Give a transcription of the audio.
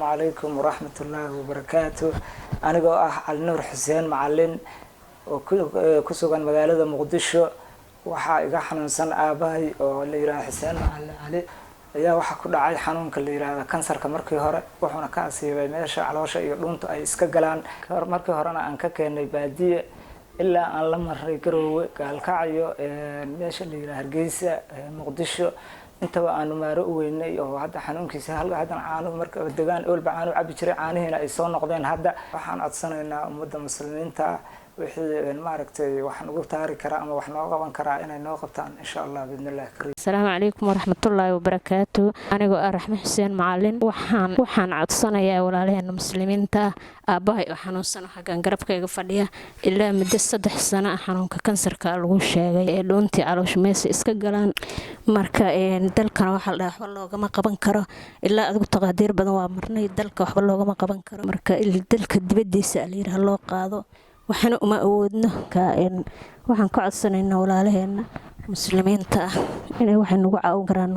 السلام عليكم ورحمة الله وبركاته. أنا علي نور حسين معلن وكسوغان مقالة مقدشو waxaa iga xanuunsan aabahay oo la yiraahdo Xuseen Macalin Ali ayaa waxa ku dhacay xanuunka la yiraahdo kansarka markii hore wuxuuna ka asiibay meesha caloosha iyo dhuunta ay iska galaan markii horena aan ka keenay baadiye ilaa aan la maray Garowe Gaalkacyo meesha la yiraahdo Hargeysa Muqdisho intaba aanu maaro u weynay oo hadda xanuunkiisa halka caano marka deegaan oolba caano cabi jiray caanihiina ay soo noqdeen hadda waxaan codsanaynaa ummadda muslimiinta wixii maaragtay waxaan ugu taari karaa ama wax noo qaban karaa inay noo qabtaan insha Allah bidnillah kariim. Assalaamu alaykum warahmatullaahi wabarakaatuh. Anigu Raxmo Xuseen Macalin waxaan codsanayaa walaalaheena muslimiinta aabahay oo xanuunsan xagan garabkayga fadhiya ilaa muddo 3 sano xanuunka kansarka lagu sheegay ee dhuuntii caloosha meesha iska galaan marka dalkan waxa la dhaxo loogama qaban karo ilaa adigu taqaadiir badan waa marnay dalka waxba loogama qaban karo marka dalka dibadiisa la yiraahdo loo qaado waxaan uma awoodno waxaan ka codsanaynaa walaalaheena muslimiinta inay wax nagu caawin karaan